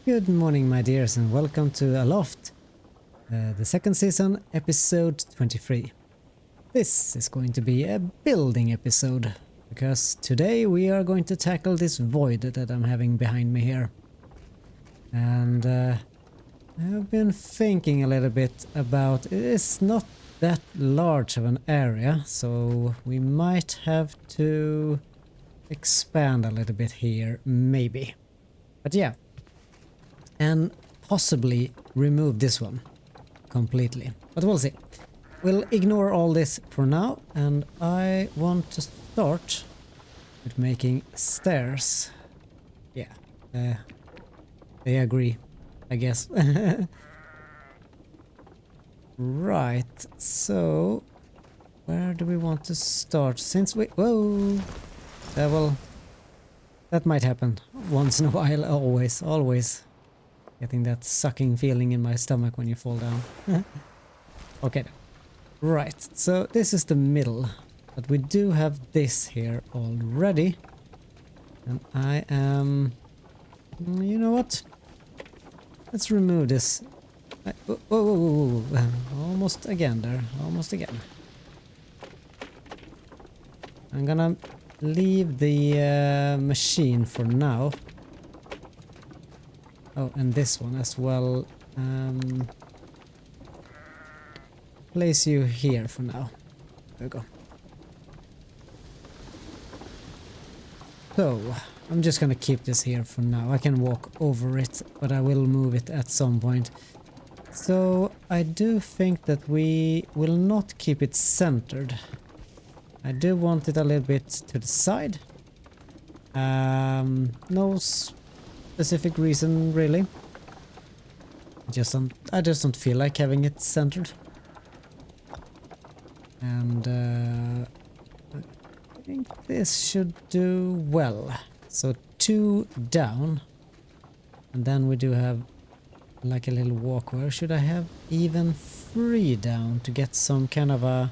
Good morning, my dears, and welcome to ALOFT, the second season, episode 23. This is going to be a building episode, because today we are going to tackle this void that I'm having behind me here. And I've been thinking a little bit about it's not that large of an area, so we might have to expand a little bit here, maybe. But yeah. And possibly remove this one completely, but we'll see. We'll ignore all this for now, and I want to start with making stairs. Yeah, they agree, I guess. Right, so where do we want to start? Since we... Whoa! Well, that might happen once in a while, always. Getting that sucking feeling in my stomach when you fall down. Okay, right, so this is the middle, but we do have this here already. And I am... You know what? Let's remove this. Whoa. Almost again there, almost again. I'm gonna leave the machine for now. Oh, and this one as well. Place you here for now. There we go. So, I'm just gonna keep this here for now. I can walk over it, but I will move it at some point. So, I do think that we will not keep it centered. I do want it a little bit to the side. No specific reason really. I just don't feel like having it centered. And I think this should do well. So 2 down. And then we do have like a little walkway. Should I have even 3 down to get some kind of a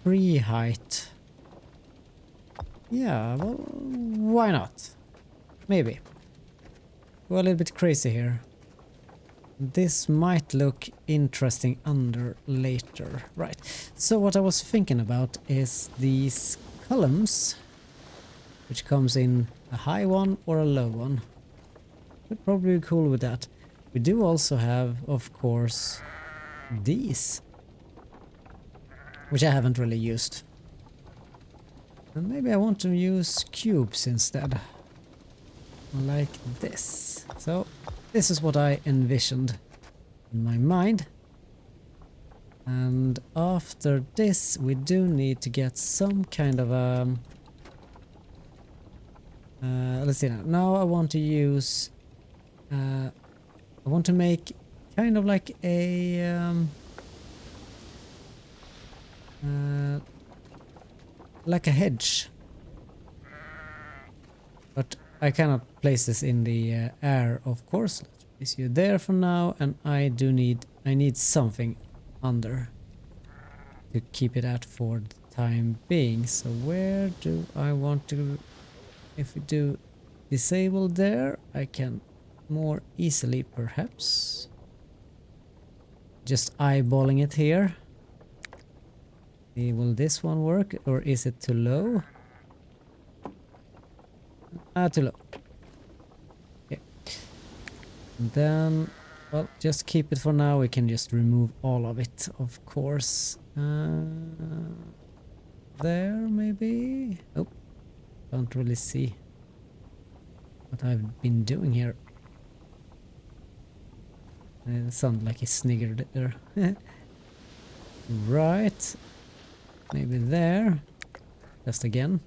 tree height? Yeah, well, why not? Maybe. Go a little bit crazy here. This might look interesting under later. Right. So what I was thinking about is these columns, which comes in a high one or a low one. Would probably be cool with that. We do also have, of course, these, which I haven't really used. And maybe I want to use cubes instead. Like this. So this is what I envisioned in my mind. And after this we do need to get some kind of a... let's see now. Now I want to use... I want to make kind of like a... like a hedge. But I cannot place this in the air, of course. Let's place you there for now, and I need something under to keep it at for the time being. So where do I want to... If we do disable there, I can more easily perhaps just eyeballing it here. Will this one work, or is it too low? Too low. Okay. And then, well, just keep it for now. We can just remove all of it, of course. There, maybe? Oh, can't really see what I've been doing here. It sounded like he sniggered there. Right. Maybe there. Just again.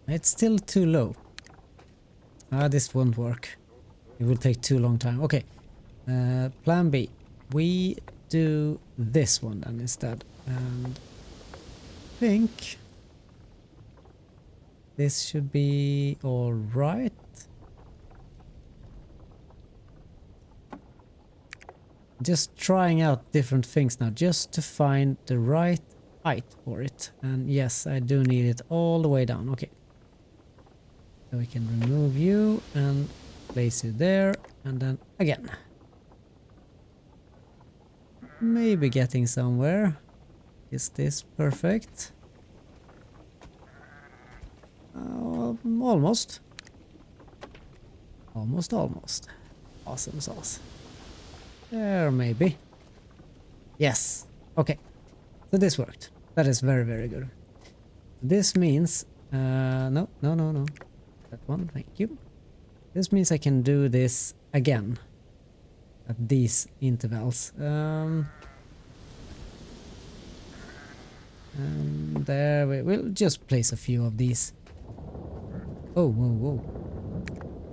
It's still too low. This won't work. It will take too long time. Okay. Plan B. We do this one then instead. And I think this should be all right. Just trying out different things now, just to find the right height for it. And yes, I do need it all the way down. Okay. So we can remove you and place you there, and then again. Maybe getting somewhere. Is this perfect? Almost. Almost. Awesome sauce. There, maybe. Yes. Okay. So this worked. That is very, very good. This means... no. That one, thank you. This means I can do this again. At these intervals. And there we will just place a few of these. Oh, whoa.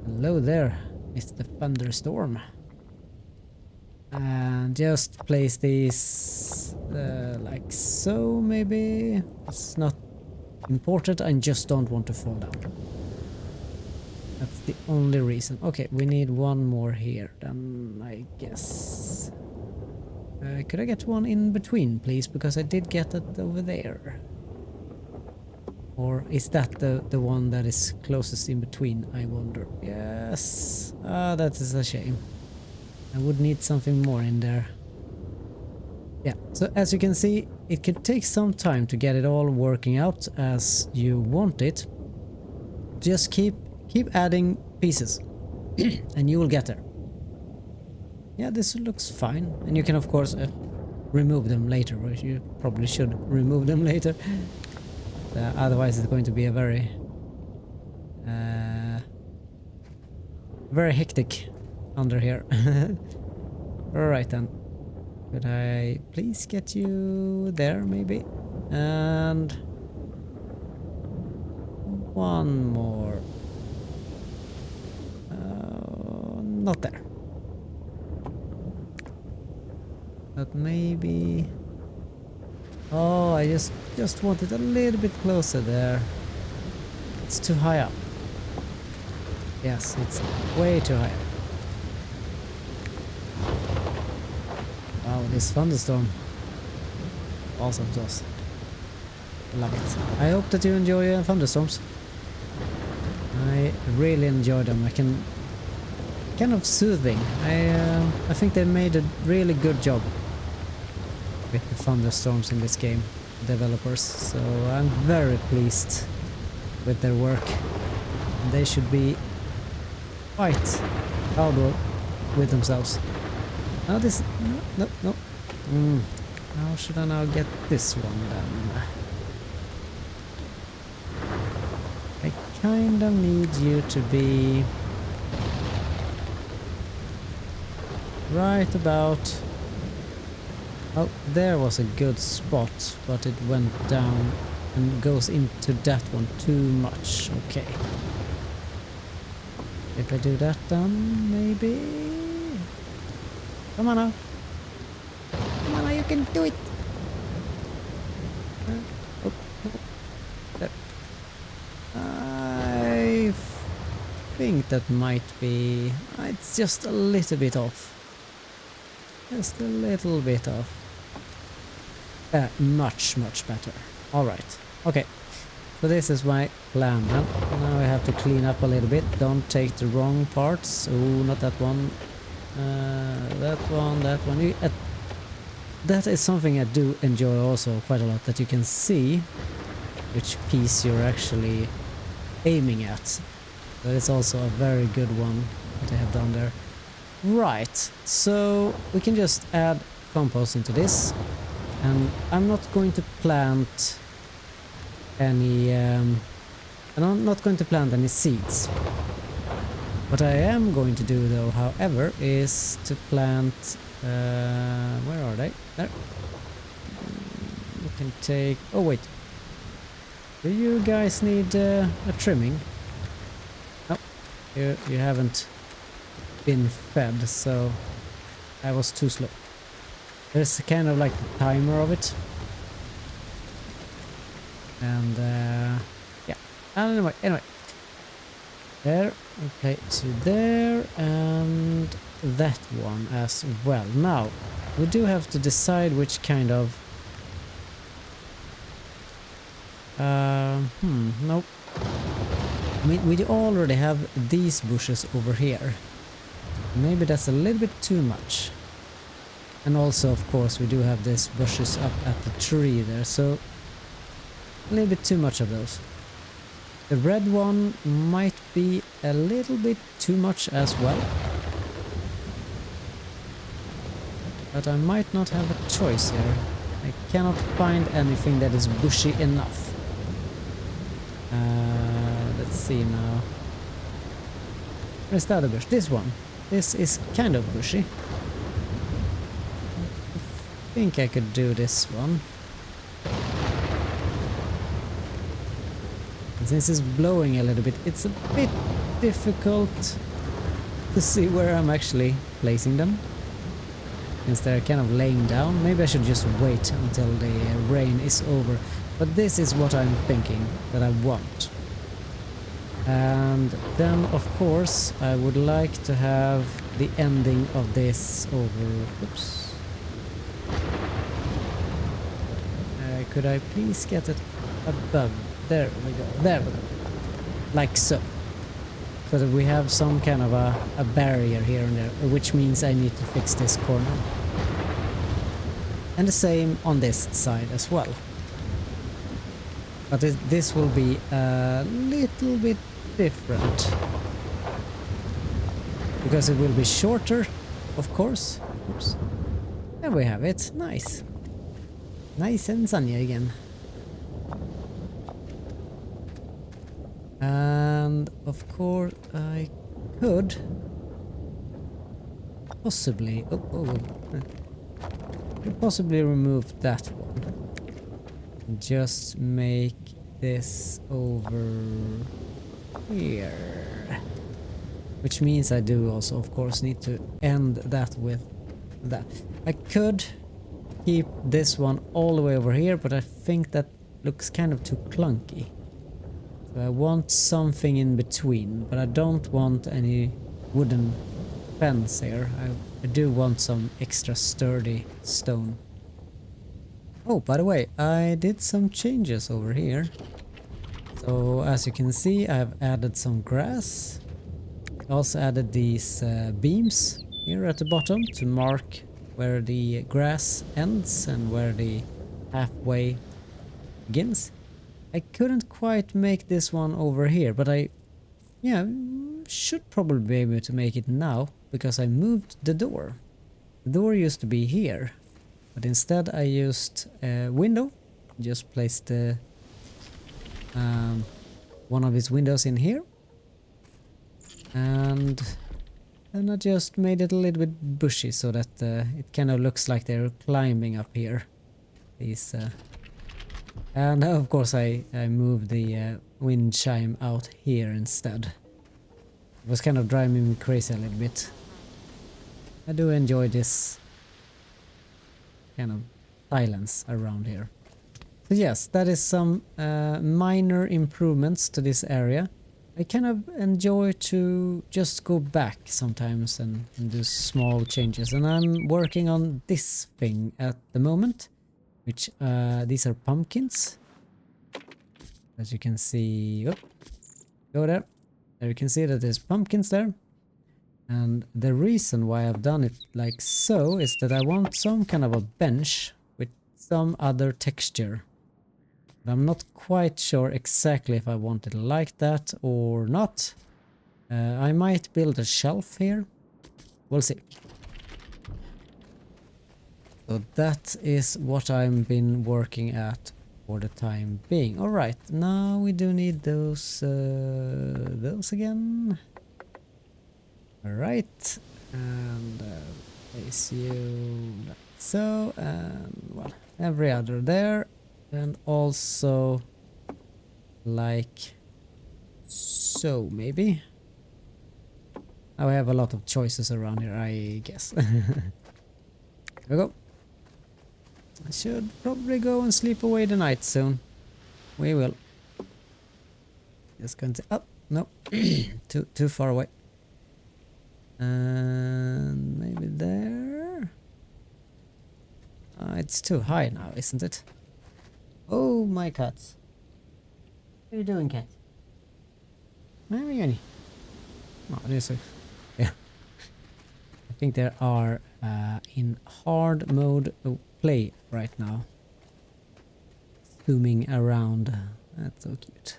Hello there, Mr. Thunderstorm. And just place these like so, maybe. It's not important, I just don't want to fall down. That's the only reason. Okay, we need one more here, then I guess. Could I get one in between, please? Because I did get it over there. Or is that the one that is closest in between, I wonder? Yes. Ah, that is a shame. I would need something more in there. Yeah, so as you can see, it could take some time to get it all working out as you want it. Just keep adding pieces and you will get there. Yeah, this looks fine. And you can of course remove them later, or you probably should remove them later. Otherwise it's going to be a very very hectic under here. Alright then. Could I please get you there maybe? And one more. Not there. But maybe... Oh, I just want it a little bit closer there. It's too high up. Yes, it's way too high up. Wow, this thunderstorm. Awesome sauce. Love it. I hope that you enjoy thunderstorms. I really enjoy them. I can... kind of soothing. I think they made a really good job with the thunderstorms in this game, developers. So I'm very pleased with their work. And they should be quite proud with themselves. Now this... No. How should I now get this one then? I kind of need you to be right about... Oh, there was a good spot, but it went down and goes into that one too much. Okay. If I do that then, maybe... Come on now. Come on now, you can do it. Oh. There. I think that might be... It's just a little bit off. Just a little bit off. Much better. Alright. Okay. So this is my plan then. Now I have to clean up a little bit. Don't take the wrong parts. Oh, not that one. That one. That is something I do enjoy also quite a lot. That you can see which piece you're actually aiming at. That is also a very good one that I have done there. Right, so we can just add compost into this, and I'm not going to plant any I'm not going to plant any seeds. What I am going to do though, however, is to plant where are they? There. We can take... Oh wait, do you guys need a trimming? No, you haven't been fed, so I was too slow. There's kind of like the timer of it, and yeah. Anyway, there. Okay, to there and that one as well. Now we do have to decide which kind of nope. I mean, we already have these bushes over here. Maybe that's a little bit too much. And also, of course, we do have these bushes up at the tree there, so a little bit too much of those. The red one might be a little bit too much as well. But I might not have a choice here. I cannot find anything that is bushy enough. Let's see now. Where's the other bush? This one. This is kind of bushy. I think I could do this one. And since it's blowing a little bit, it's a bit difficult to see where I'm actually placing them. Since they're kind of laying down. Maybe I should just wait until the rain is over. But this is what I'm thinking that I want. And then, of course, I would like to have the ending of this over... Oops. Could I please get it above? There we go. There we go. Like so. So that we have some kind of a barrier here and there, which means I need to fix this corner. And the same on this side as well. But this will be a little bit different. Because it will be shorter, of course. Oops. There we have it. Nice. Nice and sunny again. And of course I could possibly could possibly remove that one. Just make this over here. Which means I do also, of course, need to end that with that. I could keep this one all the way over here, but I think that looks kind of too clunky. So I want something in between, but I don't want any wooden fence here. I do want some extra sturdy stone. Oh, by the way, I did some changes over here. So as you can see, I have added some grass. I also added these beams here at the bottom to mark where the grass ends and where the halfway begins. I couldn't quite make this one over here, but I should probably be able to make it now because I moved the door. The door used to be here, but instead I used a window. Just placed the one of its windows in here, and then I just made it a little bit bushy so that it kind of looks like they're climbing up here. These and of course I moved the wind chime out here instead. It was kind of driving me crazy a little bit. I do enjoy this kind of silence around here. So yes, that is some minor improvements to this area. I kind of enjoy to just go back sometimes and do small changes. And I'm working on this thing at the moment, which these are pumpkins. As you can see, oh, go there. There you can see that there's pumpkins there. And the reason why I've done it like so is that I want some kind of a bench with some other texture. But I'm not quite sure exactly if I want it like that or not. I might build a shelf here. We'll see. So that is what I've been working at for the time being. Alright, now we do need those again. Alright, and place you like so, and well, every other there. And also like so, maybe. Now I have a lot of choices around here, I guess. There we go. I should probably go and sleep away the night soon. We will. Just going to... Oh, no. too far away. And maybe there. It's too high now, isn't it? Oh, my cats. What are you doing, cat? Oh, there's a... Yeah. I think there are in hard mode play right now. Zooming around. That's so cute.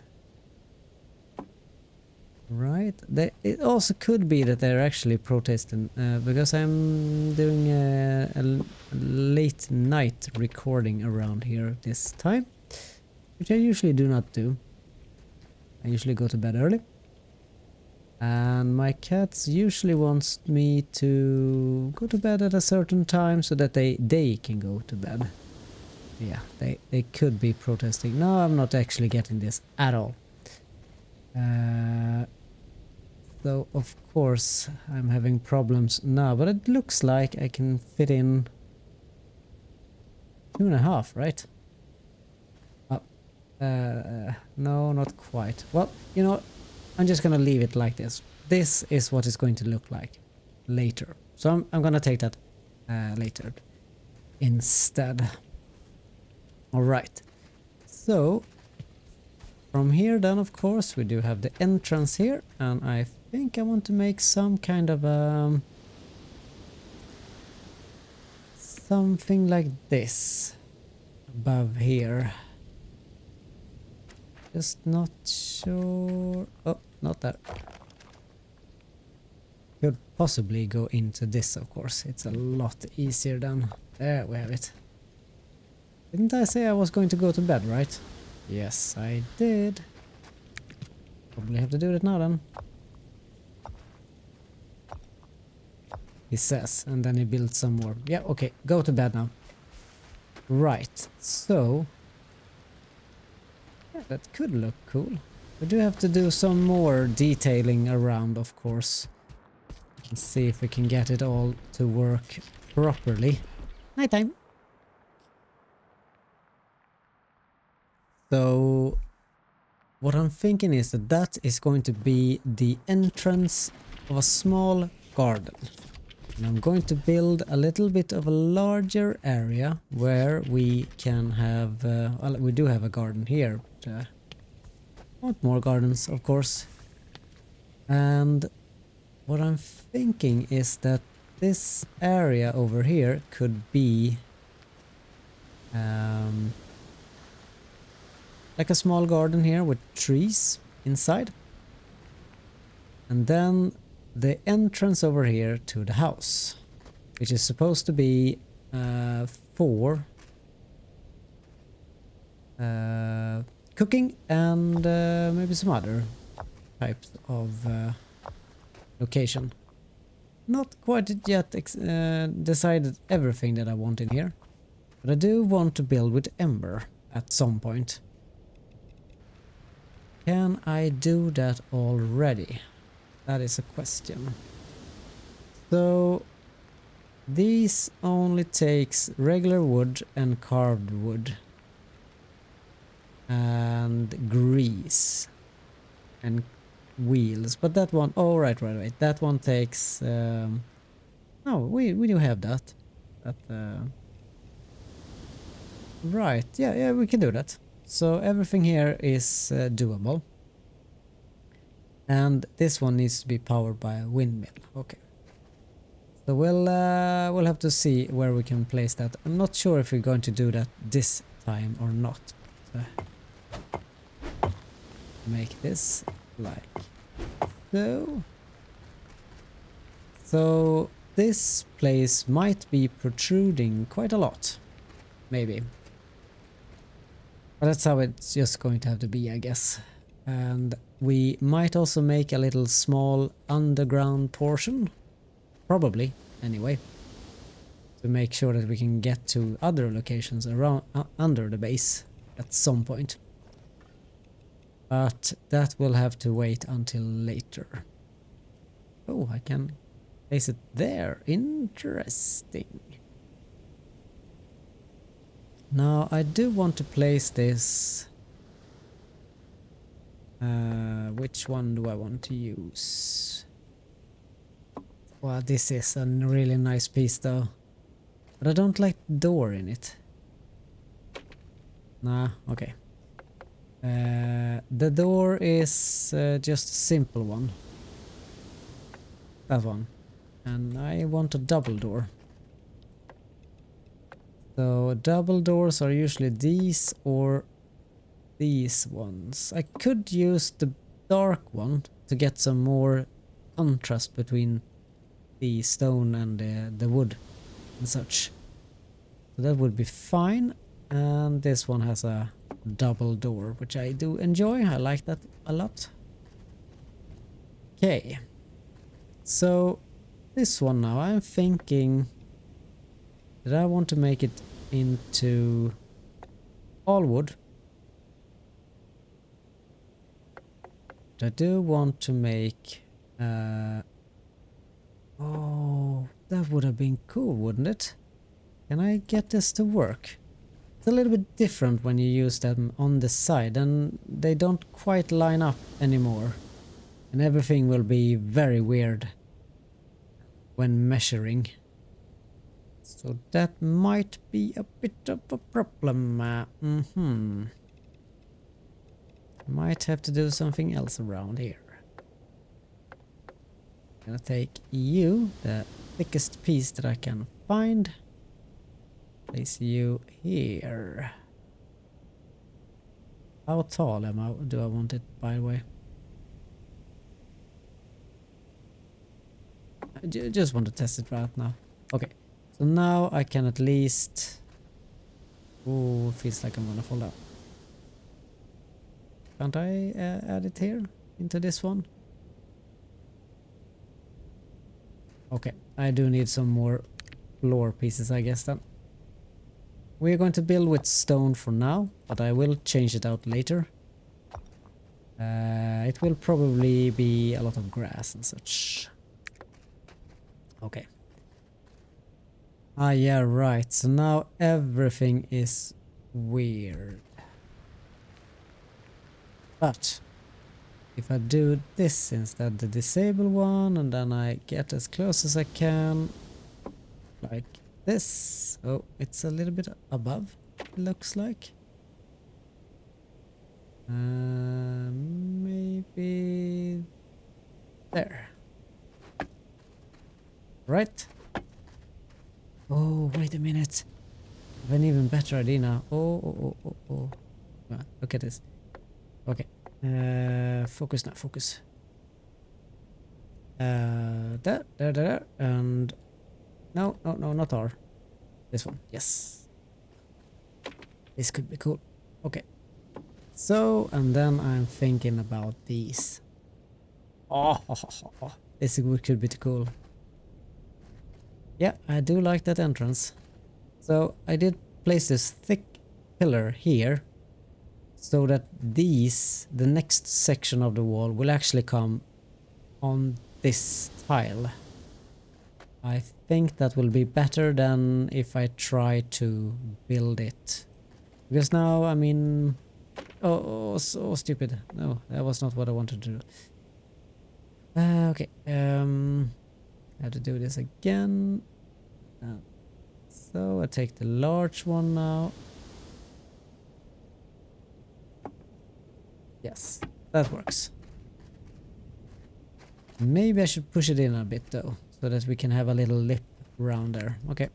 Right. It also could be that they're actually protesting because I'm doing a late night recording around here this time, which I usually do not do. I usually go to bed early. And my cats usually wants me to go to bed at a certain time so that they can go to bed. Yeah, they could be protesting. No, I'm not actually getting this at all. So of course I'm having problems now, but it looks like I can fit in 2.5, right? No, not quite. Well, you know, I'm just gonna leave it like this. This is what it's going to look like later. So I'm gonna take that later instead. All right. So from here then, of course, we do have the entrance here, and I think I want to make some kind of something like this above here. Just not sure. Oh, not that. Could possibly go into this, of course. It's a lot easier than... There we have it. Didn't I say I was going to go to bed, right? Yes, I did. Probably have to do it now then. He says, and then he builds some more. Yeah, okay, go to bed now. Right, so... Yeah, that could look cool. We do have to do some more detailing around, of course. Let's see if we can get it all to work properly. Nighttime. So what I'm thinking is that that is going to be the entrance of a small garden. And I'm going to build a little bit of a larger area where we can have... well, we do have a garden here. But, I want more gardens, of course. And what I'm thinking is that this area over here could be like a small garden here with trees inside. And then the entrance over here to the house, which is supposed to be for cooking and maybe some other types of location. Not quite yet decided everything that I want in here, but I do want to build with Ember at some point. Can I do that already? That is a question. So these only takes regular wood and carved wood and grease and wheels, but that one, oh right, that one takes no, we do have that. Right, yeah, we can do that. So everything here is doable. And this one needs to be powered by a windmill. Okay. So we'll have to see where we can place that. I'm not sure if we're going to do that this time or not. So make this like so. So this place might be protruding quite a lot. Maybe. But that's how it's just going to have to be, I guess. And we might also make a little small underground portion. Probably, anyway. To make sure that we can get to other locations around under the base at some point. But that will have to wait until later. Oh, I can place it there. Interesting. Now, I do want to place this... which one do I want to use? Well, this is a really nice piece though. But I don't like the door in it. Nah, okay. The door is just a simple one. That one. And I want a double door. So double doors are usually these or these ones. I could use the dark one to get some more contrast between the stone and the wood and such. So that would be fine. And this one has a double door, which I do enjoy. I like that a lot. Okay. So this one now, I'm thinking that I want to make it into all wood. But I do want to make oh, that would have been cool, wouldn't it? Can I get this to work? It's a little bit different when you use them on the side, and they don't quite line up anymore. And everything will be very weird when measuring. So that might be a bit of a problem. Might have to do something else around here. Gonna take you, the thickest piece that I can find. Place you here. How tall do I want it, by the way? I just want to test it right now. Okay, so now I can at least... Oh, feels like I'm gonna fall down. Can't I add it here into this one? Okay, I do need some more floor pieces, I guess, then. We're going to build with stone for now, but I will change it out later. It will probably be a lot of grass and such. Okay. Ah, yeah, right. So now everything is weird. But if I do this instead, the disable one, and then I get as close as I can, like this. Oh, it's a little bit above, it looks like. Maybe there. Right? Oh, wait a minute. I have an even better idea now. Oh. Ah, look at this. Okay. Focus now, focus. There. And no, not R. This one, yes. This could be cool. Okay. So, and then I'm thinking about these. Oh, this could be cool. Yeah, I do like that entrance. So I did place this thick pillar here so that these, the next section of the wall, will actually come on this tile. I think that will be better than if I try to build it. Because now, I mean... Oh, so stupid. No, that was not what I wanted to do. Okay, I have to do this again. So I take the large one now. Yes, that works. Maybe I should push it in a bit though, so that we can have a little lip around there. Okay.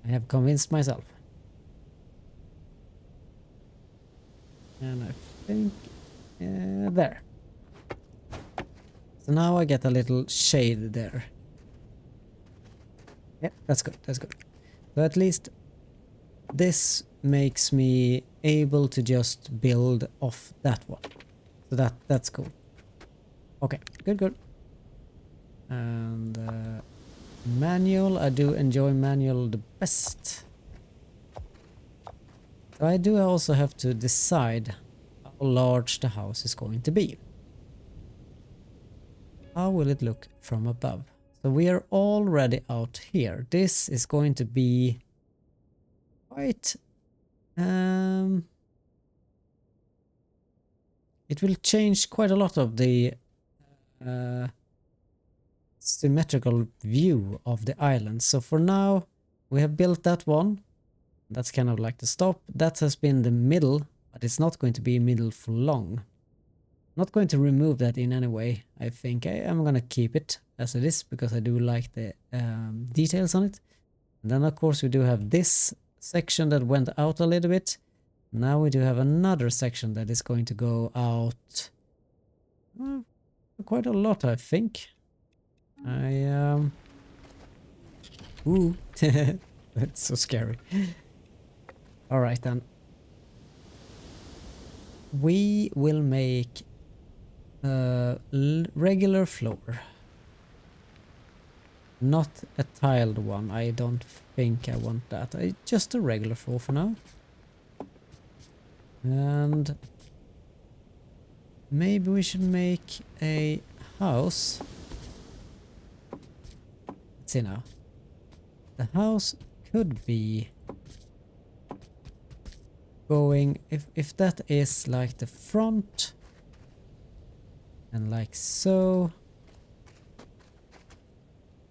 I have convinced myself. And I think there. So now I get a little shade there. Yeah, that's good, that's good. So at least this makes me able to just build off that one. So that's cool. Okay, good. And manual, I do enjoy manual the best. So I do also have to decide how large the house is going to be. How will it look from above? So we are already out here. This is going to be quite... it will change quite a lot of the symmetrical view of the island. So for now, we have built that one. That's kind of like the stop. That has been the middle but it's not going to be middle for long. Not going to remove that in any way. I think I'm gonna keep it as it is because I do like the details on it. And then of course we do have this section that went out a little bit. Now we do have another section that is going to go out quite a lot, I think. Ooh, that's so scary. All right then. We will make a regular floor. Not a tiled one. I don't think I want that. Just a regular floor for now. And maybe we should make a house. Let's see now. The house could be going, if that is like the front and like so,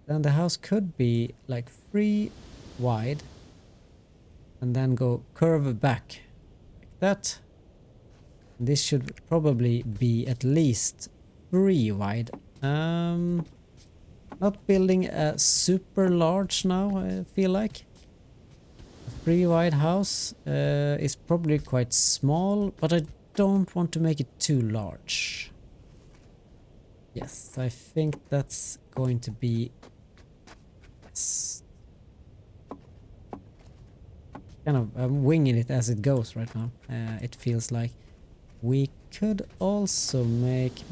then the house could be like 3 wide and then go curve back like that. This should probably be at least 3 wide. Not building a super large now, I feel like. A 3 wide house is probably quite small, but I don't want to make it too large. Yes, I think that's going to be... Yes. Kind of, I'm winging it as it goes right now. It feels like we could also make...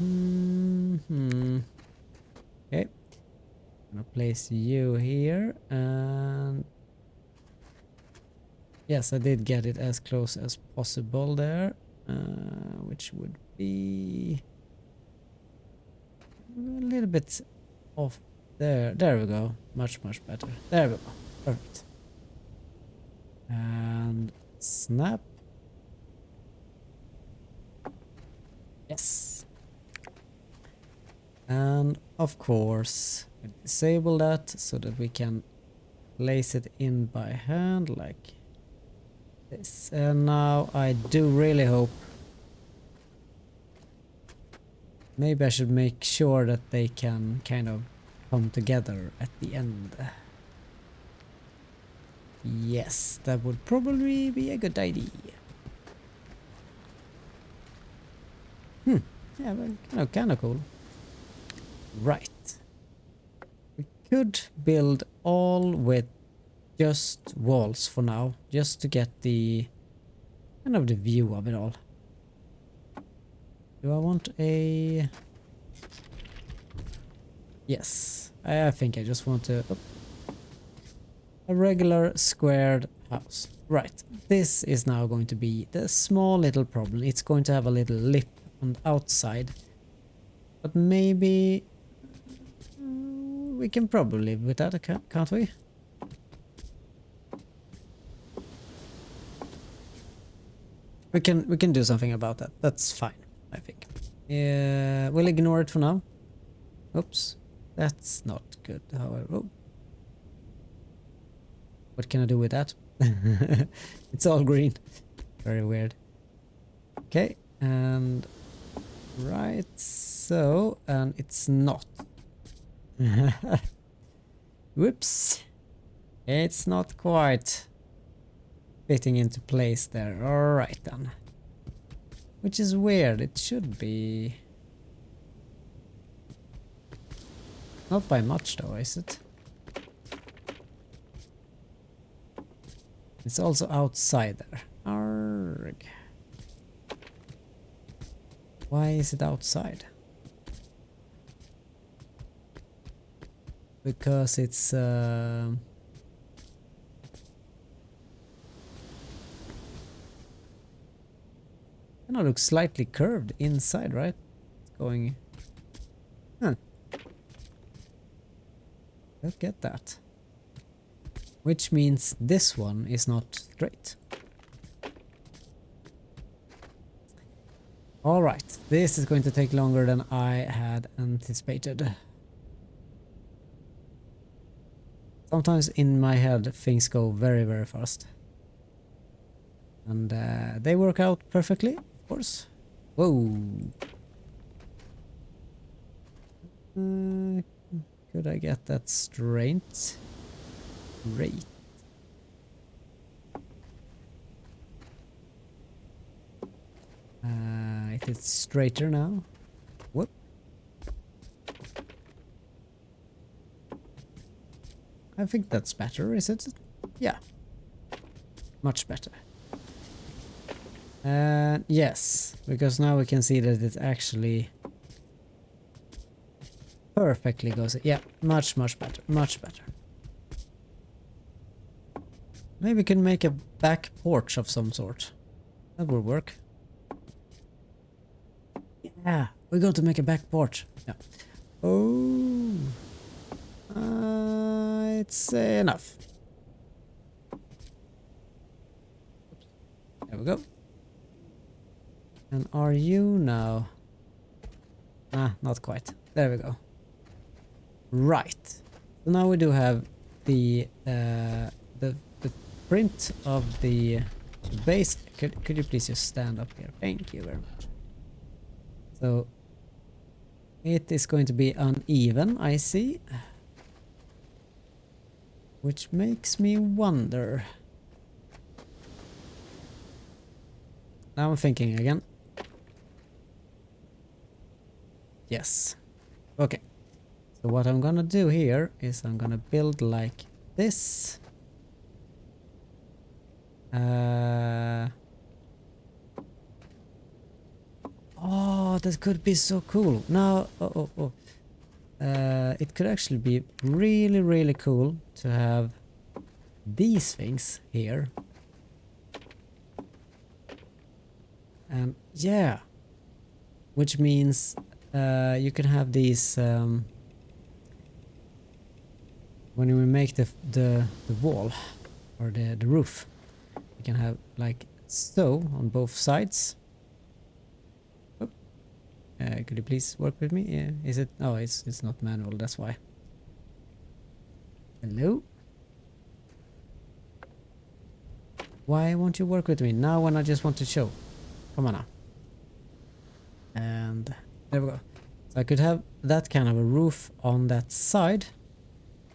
Okay. I'm gonna place you here, and yes, I did get it as close as possible there, which would be a little bit off there. There we go. Much better. There we go. Perfect. And snap. Yes. And of course, we disable that so that we can place it in by hand like this. And now I do really hope, maybe I should make sure that they can kind of come together at the end. Yes, that would probably be a good idea. Yeah, but kind of cool. Right. We could build all with just walls for now, just to get the kind of the view of it all. Do I want a... Yes, I think I just want a regular squared house. Right, this is now going to be the small little problem. It's going to have a little lip on the outside, but maybe we can probably live with that, can't we? We can do something about that. That's fine, I think. We'll ignore it for now. Oops, that's not good. However, oh. What can I do with that? It's all green. Very weird. Okay, and right so, and it's not. Whoops. It's not quite fitting into place there. Alright then. Which is weird. It should be... Not by much though, is it? It's also outside there. Arrgh. Why is it outside? Because it's kind of looks slightly curved inside, right? It's going... Huh. Don't get that. Which means this one is not straight. Alright, this is going to take longer than I had anticipated. Sometimes in my head things go very fast. And they work out perfectly, of course. Whoa. Could I get that straight? Great. It is straighter now. Whoop. I think that's better, is it? Yeah. Much better. Yes, because now we can see that it actually perfectly goes. Yeah, much better. Much better. Maybe we can make a back porch of some sort. That will work. Yeah, we're going to make a back porch. Yeah. Oh. It's enough. There we go. And are you now? Ah, not quite. There we go. Right. So now we do have the print of the base. Could you please just stand up here? Thank you very much. So it is going to be uneven, I see. Which makes me wonder. Now I'm thinking again. Yes. Okay. So what I'm gonna do here is I'm gonna build like this. Oh, that could be so cool. Now, it could actually be really cool to have these things here. And yeah, which means you can have these when we make the wall or the roof. You can have like so on both sides. Could you please work with me? Yeah, is it? Oh, it's not manual. That's why. Hello. Why won't you work with me now when I just want to show? Come on now. And there we go. So I could have that kind of a roof on that side,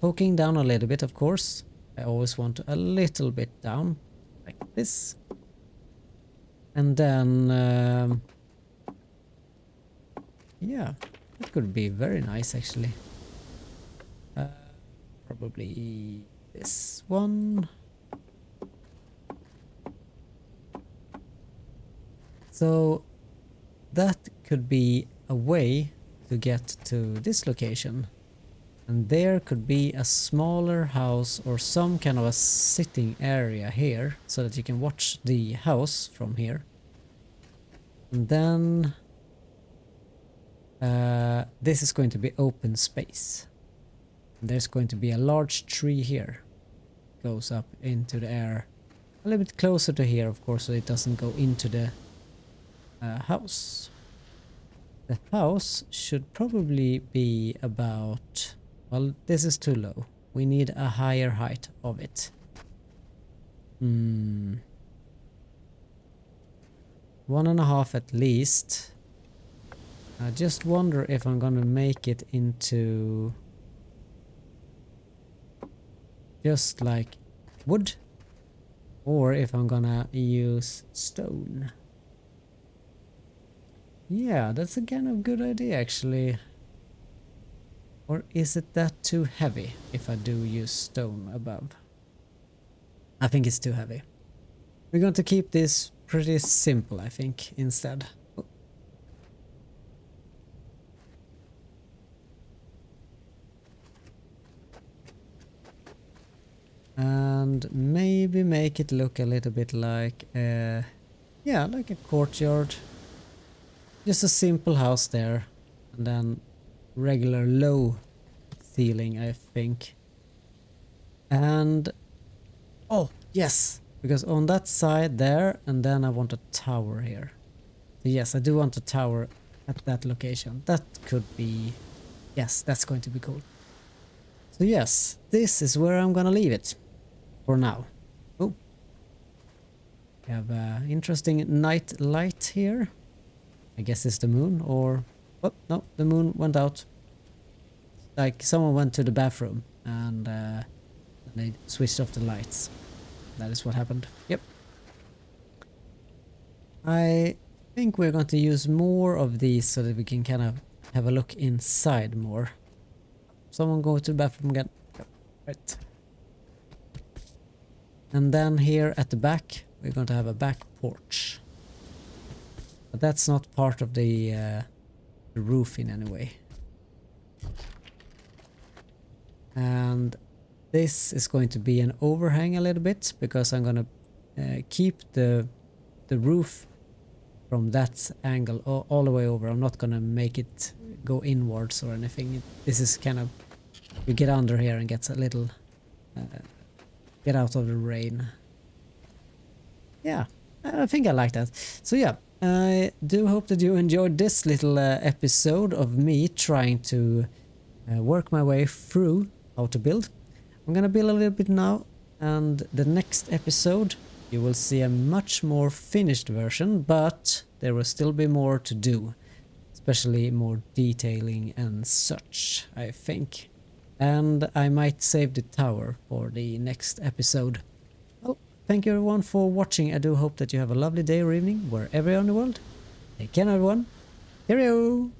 poking down a little bit, of course. I always want a little bit down, like this. And then yeah, that could be very nice actually. Probably this one. So that could be a way to get to this location. And there could be a smaller house or some kind of a sitting area here so that you can watch the house from here. And then this is going to be open space. There's going to be a large tree here. Goes up into the air. A little bit closer to here, of course, so it doesn't go into the house. The house should probably be about... Well, this is too low. We need a higher height of it. 1.5 at least. I just wonder if I'm gonna make it into just like wood or if I'm gonna use stone. Yeah, that's a kind of good idea actually. Or is it that too heavy if I do use stone above? I think it's too heavy. We're going to keep this pretty simple, I think, instead. Oh. And maybe make it look a little bit like yeah, like a courtyard. Just a simple house there. And then regular low ceiling, I think. And oh yes, because on that side there, and then I want a tower here. So yes, I do want a tower at that location. That could be, yes, that's going to be cool. So yes, this is where I'm gonna leave it for now. Oh, We have an interesting night light here. I guess it's the moon, or... Oh, no, the moon went out. Like someone went to the bathroom and they switched off the lights. That is what happened. Yep. I think we're going to use more of these so that we can kind of have a look inside more. Someone go to the bathroom again. Yep. Right. And then here at the back, we're going to have a back porch. But that's not part of the roof in any way. And this is going to be an overhang a little bit because I'm going to keep the roof from that angle all the way over. I'm not going to make it go inwards or anything. This is kind of, you get under here and gets a little, get out of the rain. Yeah, I think I like that. So yeah, I do hope that you enjoyed this little episode of me trying to work my way through how to build. I'm gonna build a little bit now, and the next episode you will see a much more finished version, but there will still be more to do, especially more detailing and such, I think. And I might save the tower for the next episode. Well, thank you everyone for watching. I do hope that you have a lovely day or evening wherever you are in the world. Take care everyone. Cheerio!